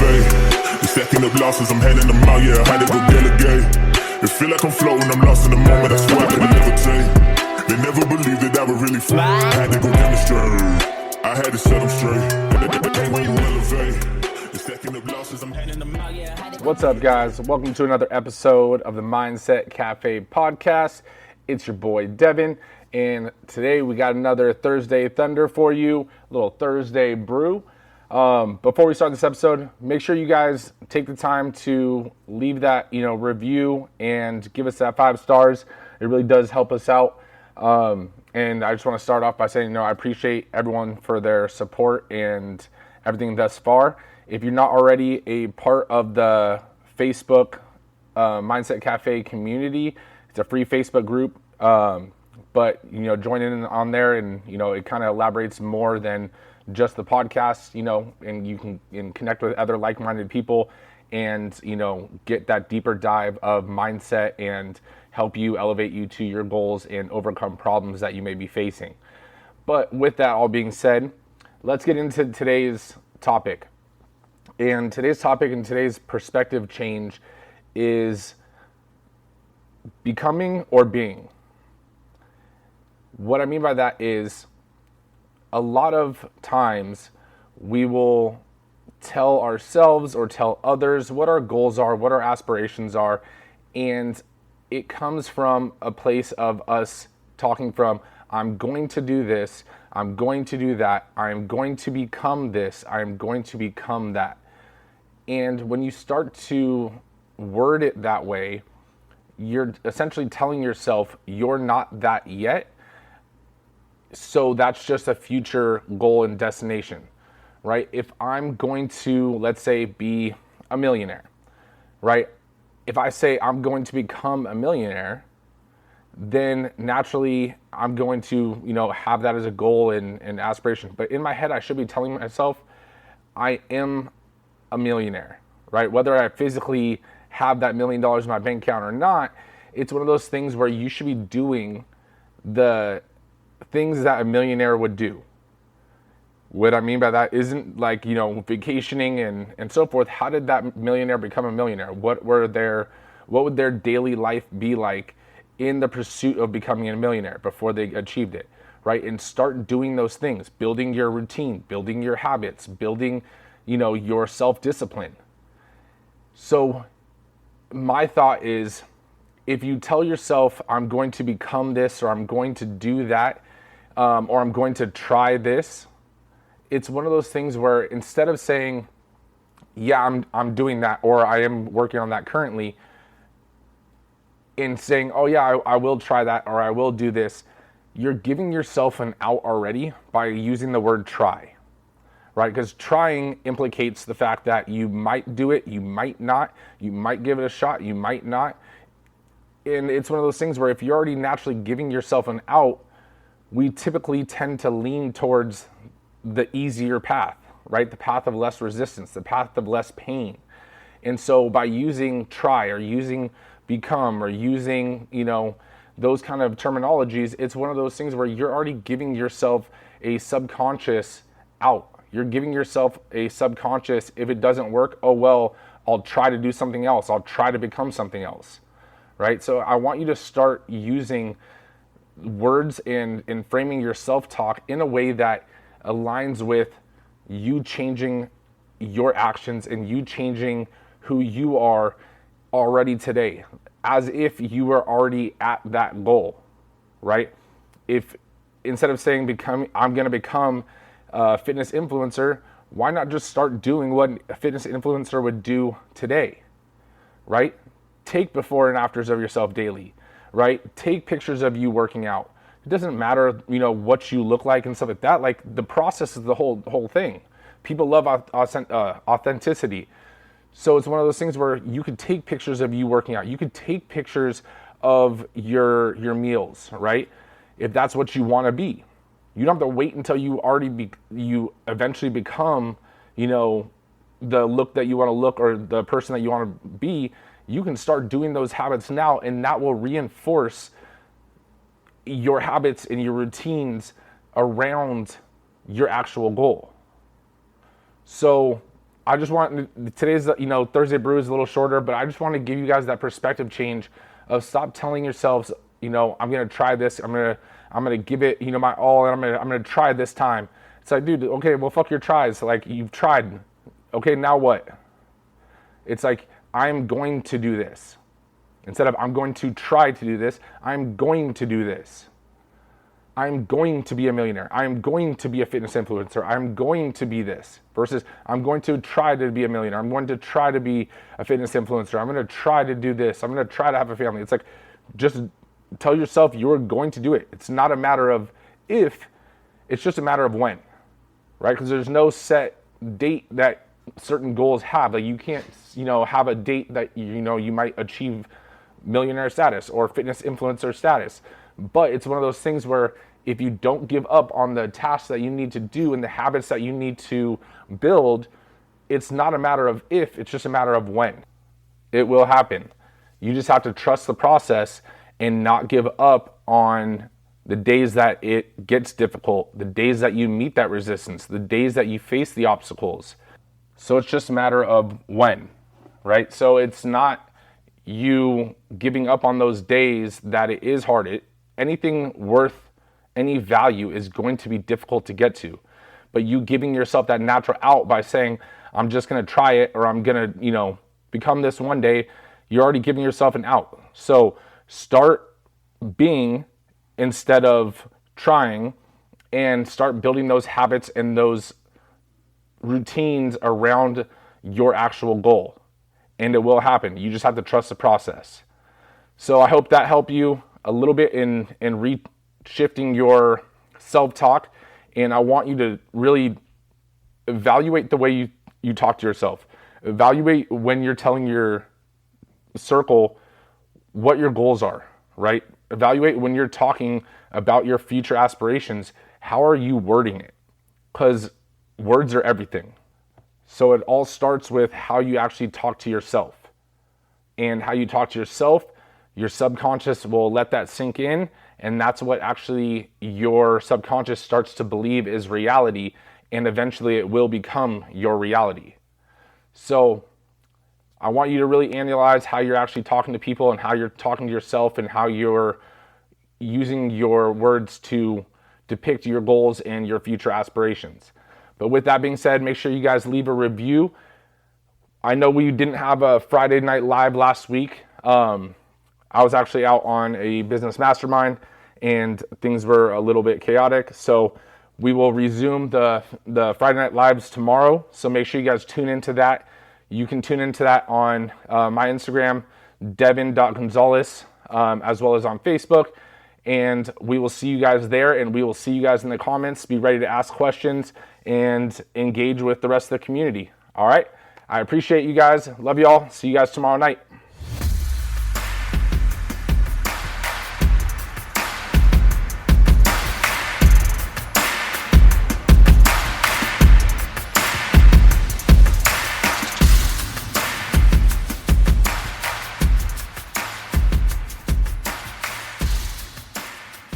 elevate. You're stacking up losses, I'm handing them out, yeah, I had to go delegate. It feel like I'm floating, I'm lost in the moment, I swear I couldn't levitate. They never believed that I would really fly, I had to go demonstrate. I had to set them straight. When you elevate, you're stacking up losses, I'm handing them out, yeah, I had to go. What's up, guys? Welcome to another episode of the Mindset Cafe podcast. It's your boy, Devin, and today we got another Thursday Thunder for you, a little Thursday brew. Before we start this episode, make sure you guys take the time to leave that, review and give us that 5 stars. It really does help us out. And I just want to start off by saying, I appreciate everyone for their support and everything thus far. If you're not already a part of the Facebook Mindset Cafe community, it's a free Facebook group. But join in on there, and it kind of elaborates more than just the podcast, and you can connect with other like-minded people and get that deeper dive of mindset and help you elevate you to your goals and overcome problems that you may be facing. But with that all being said, let's get into today's topic. And today's topic and today's perspective change is becoming or being. What I mean by that is a lot of times we will tell ourselves or tell others what our goals are, what our aspirations are, and it comes from a place of us talking from, I'm going to do this, I'm going to do that, I'm going to become this, I'm going to become that. And when you start to word it that way, you're essentially telling yourself you're not that yet. So that's just a future goal and destination, right? If I'm going to, let's say, be a millionaire, right? If I say I'm going to become a millionaire, then naturally I'm going to, have that as a goal and aspiration. But in my head, I should be telling myself I am a millionaire, right? Whether I physically have that $1 million in my bank account or not, it's one of those things where you should be doing the things that a millionaire would do. What I mean by that isn't like, vacationing and so forth. How did that millionaire become a millionaire? What would their daily life be like in the pursuit of becoming a millionaire before they achieved it, right? And start doing those things, building your routine, building your habits, building, your self-discipline. So my thought is, if you tell yourself, I'm going to become this, or I'm going to do that, or I'm going to try this, it's one of those things where instead of saying, yeah, I'm doing that, or I am working on that currently, and saying, oh yeah, I will try that, or I will do this, you're giving yourself an out already by using the word try, right? Because trying implicates the fact that you might do it, you might not, you might give it a shot, you might not. And it's one of those things where if you're already naturally giving yourself an out, we typically tend to lean towards the easier path, right? The path of less resistance, the path of less pain. And so by using try or using become or using, those kind of terminologies, it's one of those things where you're already giving yourself a subconscious out. You're giving yourself a subconscious, if it doesn't work, oh well, I'll try to do something else. I'll try to become something else, right? So I want you to start using words and framing your self-talk in a way that aligns with you changing your actions and you changing who you are already today, as if you were already at that goal, right? If instead of saying I'm going to become a fitness influencer, why not just start doing what a fitness influencer would do today, right? Take before and afters of yourself daily, right? Take pictures of you working out. It doesn't matter, what you look like and stuff like that. Like, the process is the whole thing. People love authenticity. So it's one of those things where you could take pictures of you working out. You could take pictures of your meals, right? If that's what you want to be. You don't have to wait until you eventually become, the look that you want to look or the person that you want to be. You can start doing those habits now, and that will reinforce your habits and your routines around your actual goal. So I just want, today's, Thursday Brew is a little shorter, but I just want to give you guys that perspective change of stop telling yourselves, I'm going to try this. I'm going to give it, my all, and I'm going to try this time. It's like, dude, okay, well, fuck your tries. Like, you've tried. Okay, now what? It's like, I'm going to do this. Instead of I'm going to try to do this, I'm going to do this. I'm going to be a millionaire. I'm going to be a fitness influencer. I'm going to be this. Versus I'm going to try to be a millionaire. I'm going to try to be a fitness influencer. I'm going to try to do this. I'm going to try to have a family. It's like, just tell yourself you're going to do it. It's not a matter of if, it's just a matter of when, right? Because there's no set date that certain goals have. Like, you can't, have a date that, you might achieve millionaire status or fitness influencer status. But it's one of those things where if you don't give up on the tasks that you need to do and the habits that you need to build, it's not a matter of if, it's just a matter of when. It will happen. You just have to trust the process and not give up on the days that it gets difficult, the days that you meet that resistance, the days that you face the obstacles. So it's just a matter of when, right? So it's not you giving up on those days that it is hard. Anything worth any value is going to be difficult to get to. But you giving yourself that natural out by saying, I'm just going to try it, or I'm going to, become this one day, you're already giving yourself an out. So start being instead of trying, and start building those habits and those routines around your actual goal. And it will happen. You just have to trust the process. So I hope that helped you a little bit in shifting your self-talk. And I want you to really evaluate the way you talk to yourself. Evaluate when you're telling your circle what your goals are, right? Evaluate when you're talking about your future aspirations, how are you wording it? Because words are everything. So it all starts with how you actually talk to yourself. And how you talk to yourself, your subconscious will let that sink in, and that's what actually your subconscious starts to believe is reality, and eventually it will become your reality. So I want you to really analyze how you're actually talking to people and how you're talking to yourself and how you're using your words to depict your goals and your future aspirations. But with that being said, make sure you guys leave a review. I know we didn't have a Friday night live last week. I was actually out on a business mastermind and things were a little bit chaotic. So we will resume the Friday night lives tomorrow. So make sure you guys tune into that. You can tune into that on my Instagram, devin.gonzalez, as well as on Facebook. And we will see you guys there, and we will see you guys in the comments. Be ready to ask questions and engage with the rest of the community. All right. I appreciate you guys. Love y'all. See you guys tomorrow night.